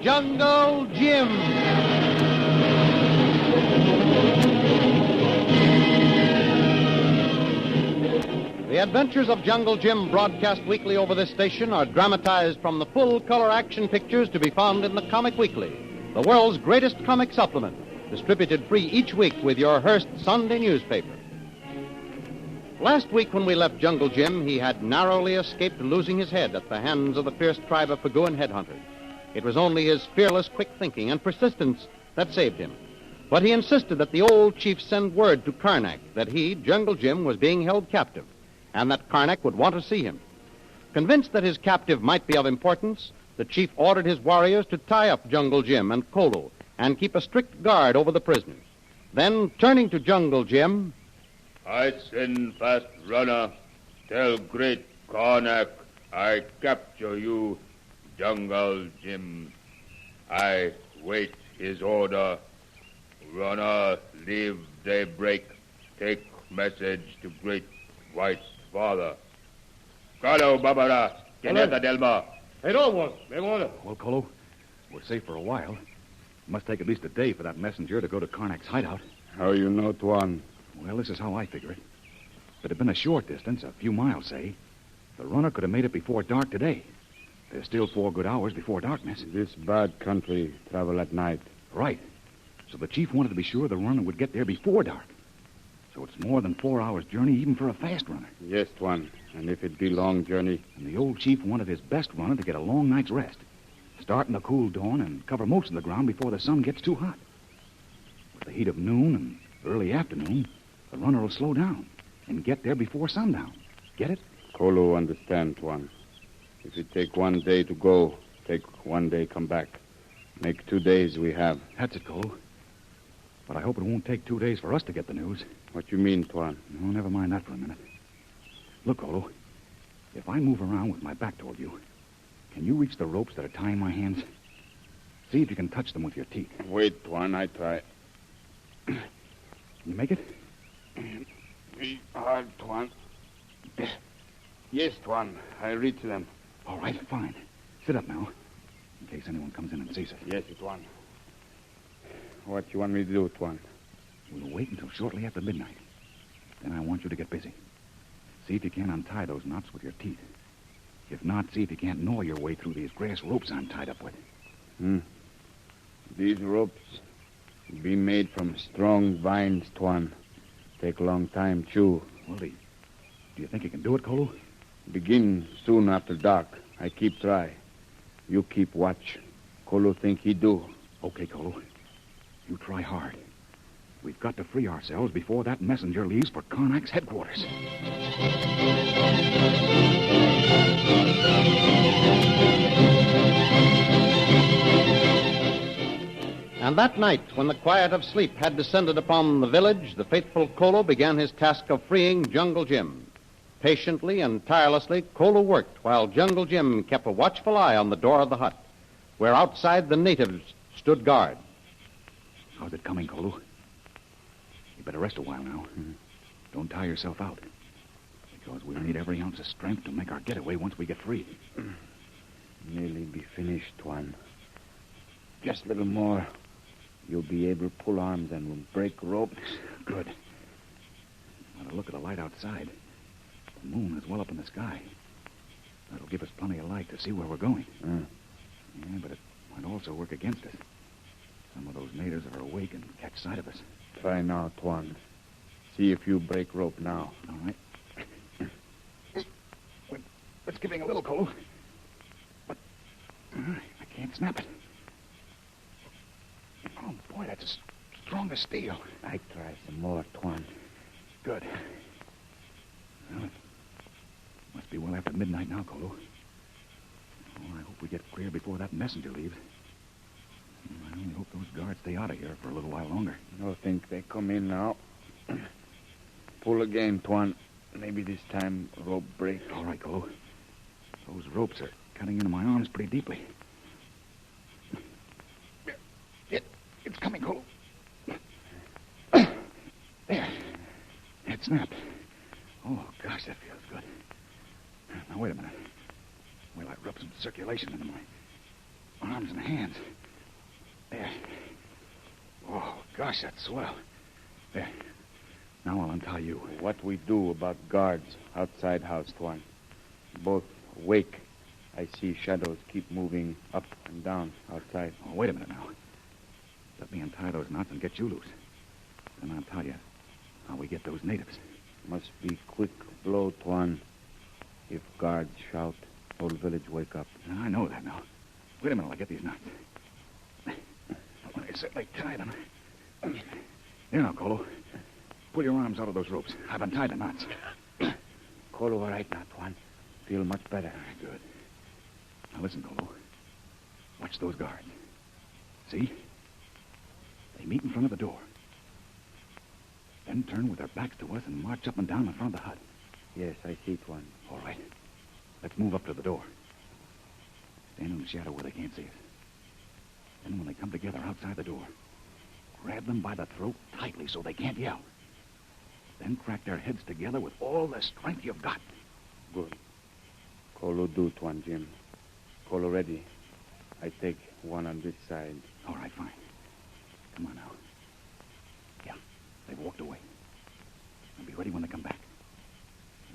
Jungle Jim. The adventures of Jungle Jim, broadcast weekly over this station, are dramatized from the full-color action pictures to be found in the Comic Weekly, the world's greatest comic supplement, distributed free each week with your Hearst Sunday newspaper. Last week when we left Jungle Jim, he had narrowly escaped losing his head at the hands of the fierce tribe of Paguan headhunters. It was only his fearless quick thinking and persistence that saved him. But he insisted that the old chief send word to Karnak that he, Jungle Jim, was being held captive, and that Karnak would want to see him. Convinced that his captive might be of importance, the chief ordered his warriors to tie up Jungle Jim and Kolu and keep a strict guard over the prisoners. Then, turning to Jungle Jim, I send fast runner. Tell great Karnak I capture you, Jungle Jim. I wait his order. Runner, leave daybreak. Take message to great white father. Kolu Babara, Keneta Delma. Hey, don't want. They want it. Well, Kolu, we're safe for a while. It must take at least a day for that messenger to go to Karnak's hideout. How you know, Tuan? Well, this is how I figure it. If it had been a short distance, a few miles, say, the runner could have made it before dark today. There's still 4 good hours before darkness. This bad country travel at night. Right. So the chief wanted to be sure the runner would get there before dark. So it's more than 4 hours' journey even for a fast runner. Yes, Tuan. And if it be long journey? And the old chief wanted his best runner to get a long night's rest. Start in the cool dawn and cover most of the ground before the sun gets too hot. With the heat of noon and early afternoon, the runner will slow down and get there before sundown. Get it? Kolu understand, Tuan. If it take 1 day to go, take 1 day come back. Make 2 days we have. That's it, Kolu. But I hope it won't take 2 days for us to get the news. What you mean, Tuan? No, never mind that for a minute. Look, Kolu, if I move around with my back toward you, can you reach the ropes that are tying my hands? See if you can touch them with your teeth. Wait, Tuan, I try. You make it? Be hard, Tuan. Yes, Tuan, I reach them. All right, fine. Sit up now, in case anyone comes in and sees it. Yes, Tuan. What you want me to do, Tuan? We'll wait until shortly after midnight. Then I want you to get busy. See if you can untie those knots with your teeth. If not, see if you can't gnaw your way through these grass ropes I'm tied up with. These ropes be made from strong vines, Tuan. Take a long time, chew. Well, do you think you can do it, Kolu? Begin soon after dark. I keep try. You keep watch. Kolu think he do. Okay, Kolu. You try hard. We've got to free ourselves before that messenger leaves for Karnak's headquarters. And that night, when the quiet of sleep had descended upon the village, the faithful Kolu began his task of freeing Jungle Jim. Patiently and tirelessly, Kolu worked while Jungle Jim kept a watchful eye on the door of the hut, where outside the natives stood guard. How's it coming, Kolu? You better rest a while now. Don't tire yourself out, because we'll need every ounce of strength to make our getaway once we get free. Nearly be finished, Tuan. Just a little more. You'll be able to pull arms and we'll break ropes. Good. Now to look at the light outside. The moon is well up in the sky. That'll give us plenty of light to see where we're going. Yeah, but it might also work against us. Some of those natives are awake and catch sight of us. Try now, Tuan. See if you break rope now. All right. It's giving a little, Kolu. But I can't snap it. Oh, boy, that's as strong as steel. I try some more, Tuan. Good. Well, it must be well after midnight now, Kolu. Oh, I hope we get clear before that messenger leaves. I only hope those guards stay out of here for a little while longer. I think they come in now. Pull again, Tuan. Maybe this time rope break. All right, Kolu. Those ropes are cutting into my arms pretty deeply. It's coming, Kolu. There. It snapped. Oh, gosh, that feels good. Now, wait a minute. Well, I rub some circulation into my... arms and hands. There. Oh, gosh, that's swell. There. Now I'll untie you. What we do about guards outside house, Tuan? Both awake. I see shadows keep moving up and down outside. Oh, wait a minute now. Let me untie those knots and get you loose. Then I'll tell you how we get those natives. Must be quick blow, Tuan. If guards shout, whole village wake up. I know that now. Wait a minute, I'll get these knots. I certainly tied them. Here now, Kolu. Pull your arms out of those ropes. I've untied the knots. Kolu, all right now, Tuan. Feel much better. Good. Now listen, Kolu. Watch those guards. See? They meet in front of the door. Then turn with their backs to us and march up and down in front of the hut. Yes, I see, Tuan. All right. Let's move up to the door. Stand in the shadow where they can't see us. Then when they come together outside the door, grab them by the throat tightly so they can't yell. Then crack their heads together with all the strength you've got. Good. Kolu do, Tuan Jim. Kolu ready. I take one on this side. All right, fine. Come on now. Yeah, they've walked away. I'll be ready when they come back.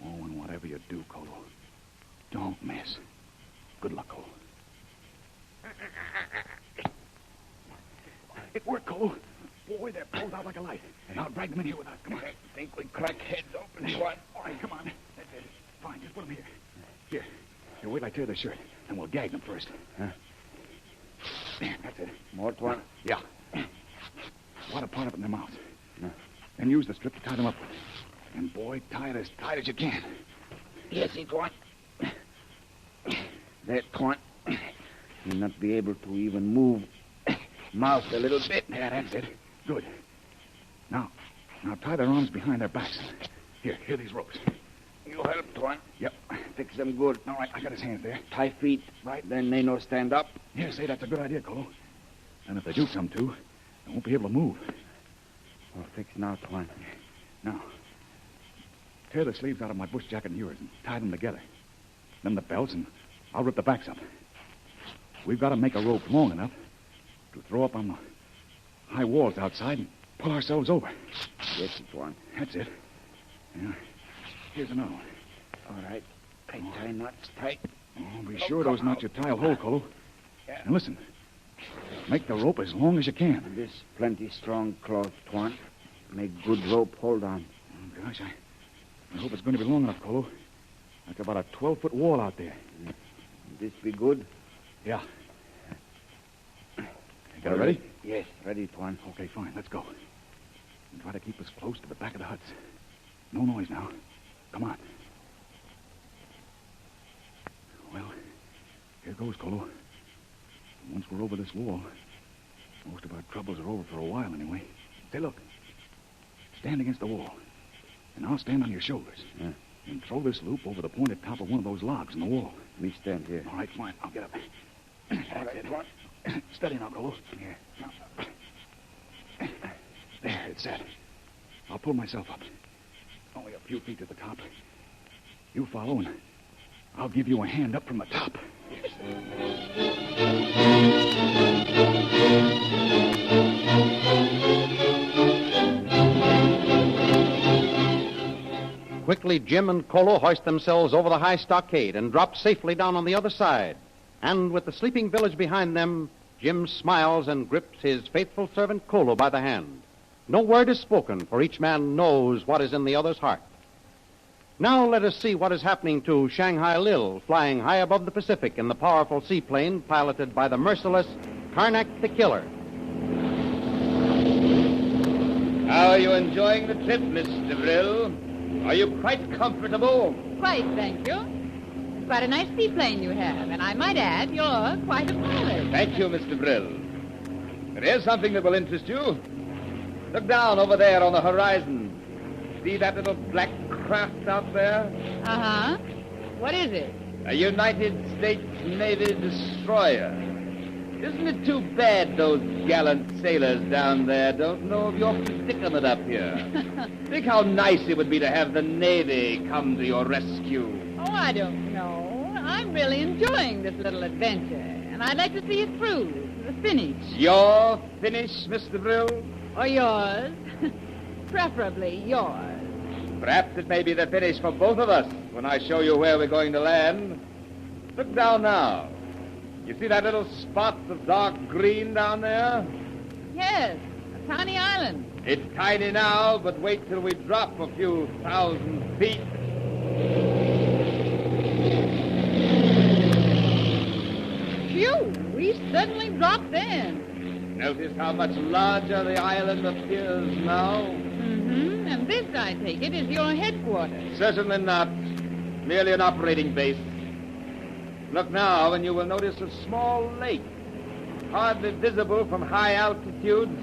Oh, and whatever you do, Kolu, don't miss. Good luck, Kolu. It worked, Kolu. Boy, they're pulled out like a light. Now drag them in here with us. Come on. I think we crack heads open, Tuan. All right, come on. That's it. Fine, just put them here. Here, wait till I tear the shirt, and we'll gag them first. Huh? There, that's it. More, Tuan? Yeah. Wad a part up in their mouths. No. Then use the strip to tie them up with. And, boy, tie it as tight as you can. Yes, Tuan. There, Tuan. You'll not be able to even move mouth a little bit. Yeah, that's it. Good. Now tie their arms behind their backs. Here these ropes. You help, Tuan. Yep. Fix them good. All right, I got his hands there. Tie feet. Right. Then they no stand up. Yeah, say that's a good idea, Kolu. And if they do come to, they won't be able to move. Well, fix now, Tuan. Now, tear the sleeves out of my bush jacket and yours and tie them together. Then the belts, and I'll rip the backs up. We've got to make a rope long enough to throw up on the high walls outside and pull ourselves over. Yes, Tuan. That's it. Yeah. Here's another one. All right. I tie knots tight. Oh, be sure those knots you tie will hold, Kolu. Yeah. And listen, make the rope as long as you can. This plenty strong cloth, Tuan. Make good rope hold on. Oh, gosh, I hope it's going to be long enough, Kolu. That's about a 12-foot wall out there. This be good? Yeah. You got it ready? Yes, ready, Tuan. Okay, fine. Let's go. And try to keep us close to the back of the huts. No noise now. Come on. Well, here goes, Kolu. Once we're over this wall, most of our troubles are over for a while anyway. Say, look. Stand against the wall. And I'll stand on your shoulders. Yeah. And throw this loop over the pointed top of one of those logs in the wall. Me stand here. All right, fine. I'll get up. All right, Tuan. Steady now, Kolu. Yeah. Now. There, it's set. I'll pull myself up. Only a few feet to the top. You follow, and I'll give you a hand up from the top. Quickly, Jim and Kolu hoist themselves over the high stockade and drop safely down on the other side. And with the sleeping village behind them, Jim smiles and grips his faithful servant Kolu by the hand. No word is spoken, for each man knows what is in the other's heart. Now let us see what is happening to Shanghai Lil, flying high above the Pacific in the powerful seaplane piloted by the merciless Karnak the Killer. How are you enjoying the trip, Mr. Brill? Are you quite comfortable? Quite, thank you. It's quite a nice seaplane you have, and I might add, you're quite a pilot. Thank you, Mr. Brill. There is something that will interest you. Look down over there on the horizon. See that little black craft out there? Uh-huh. What is it? A United States Navy destroyer. Isn't it too bad those gallant sailors down there don't know of your predicament up here? Think how nice it would be to have the Navy come to your rescue. Oh, I don't know. I'm really enjoying this little adventure. and I'd like to see it through, the finish. Your finish, Mr. Brill? Or yours. Preferably yours. Perhaps it may be the finish for both of us when I show you where we're going to land. Look down now. You see that little spot of dark green down there? Yes, a tiny island. It's tiny now, but wait till we drop a few thousand feet. Phew, we certainly dropped in. Notice how much larger the island appears now? Mm-hmm, and this, I take it, is your headquarters. Certainly not. Merely an operating base. Look now, and you will notice a small lake, hardly visible from high altitudes,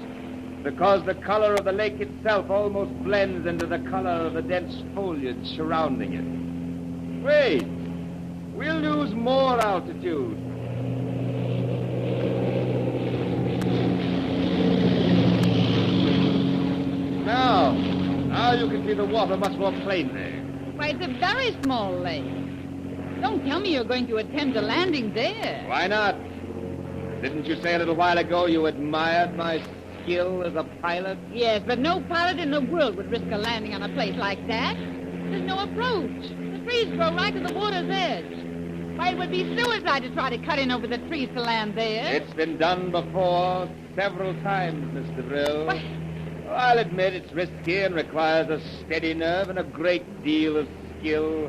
because the color of the lake itself almost blends into the color of the dense foliage surrounding it. Wait, we'll lose more altitude. Now you can see the water much more plainly. Why, it's a very small lake. Don't tell me you're going to attempt a landing there. Why not? Didn't you say a little while ago you admired my skill as a pilot? Yes, but no pilot in the world would risk a landing on a place like that. There's no approach. The trees grow right to the water's edge. Why, it would be suicide to try to cut in over the trees to land there. It's been done before several times, Mr. Brill. What? I'll admit it's risky and requires a steady nerve and a great deal of skill.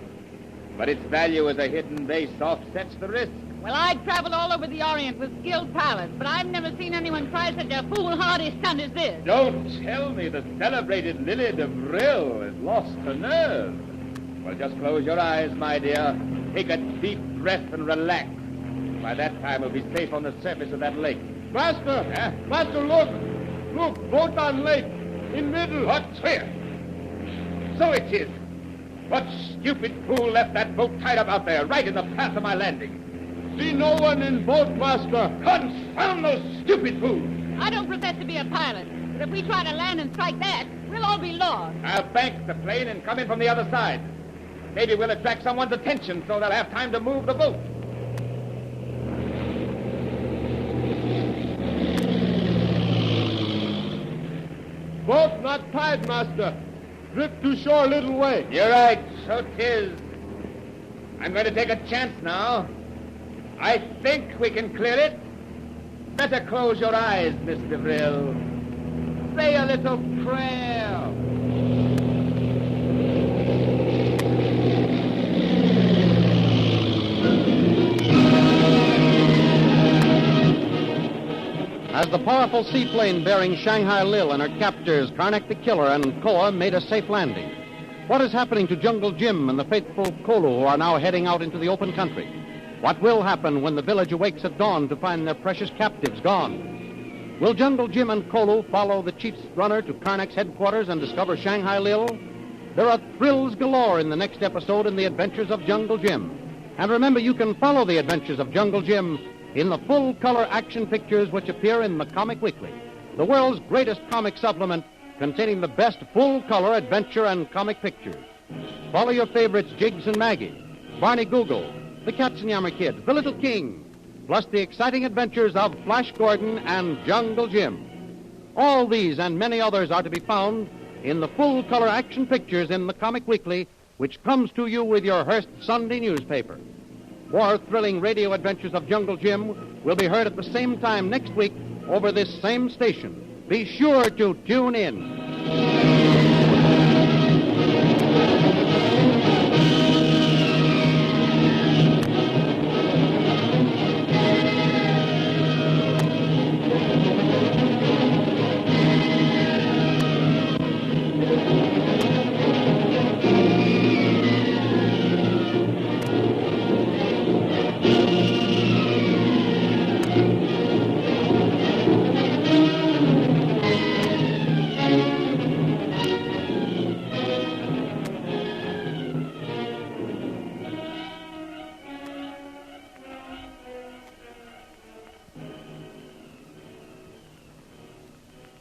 But its value as a hidden base offsets the risk. Well, I've traveled all over the Orient with skilled pilots, but I've never seen anyone try such a foolhardy stunt as this. Don't tell me the celebrated Lily de Brill has lost her nerve. Well, just close your eyes, my dear. Take a deep breath and relax. By that time, we'll be safe on the surface of that lake. Master! Huh? Master, look! Look, boat on lake. In middle. What's where? So it is. What stupid fool left that boat tied up out there, right in the path of my landing? See no one in boat, Master. Confound those stupid fools! I don't profess to be a pilot, but if we try to land and strike that, we'll all be lost. I'll bank the plane and come in from the other side. Maybe we'll attract someone's attention so they'll have time to move the boat. Boat not tied, Master. Drift to shore a little way. You're right, so 'tis. I'm going to take a chance now. I think we can clear it. Better close your eyes, Mr. Brill. Say a little prayer. As the powerful seaplane bearing Shanghai Lil and her captors, Karnak the Killer and Koa, made a safe landing. What is happening to Jungle Jim and the faithful Kolu, who are now heading out into the open country? What will happen when the village awakes at dawn to find their precious captives gone? Will Jungle Jim and Kolu follow the chief's runner to Karnak's headquarters and discover Shanghai Lil? There are thrills galore in the next episode in The Adventures of Jungle Jim. And remember, you can follow the adventures of Jungle Jim in the full-color action pictures which appear in the Comic Weekly, the world's greatest comic supplement containing the best full-color adventure and comic pictures. Follow your favorites Jiggs and Maggie, Barney Google, the Katzenjammer Kids, the Little King, plus the exciting adventures of Flash Gordon and Jungle Jim. All these and many others are to be found in the full-color action pictures in the Comic Weekly, which comes to you with your Hearst Sunday newspaper. More thrilling radio adventures of Jungle Jim will be heard at the same time next week over this same station. Be sure to tune in.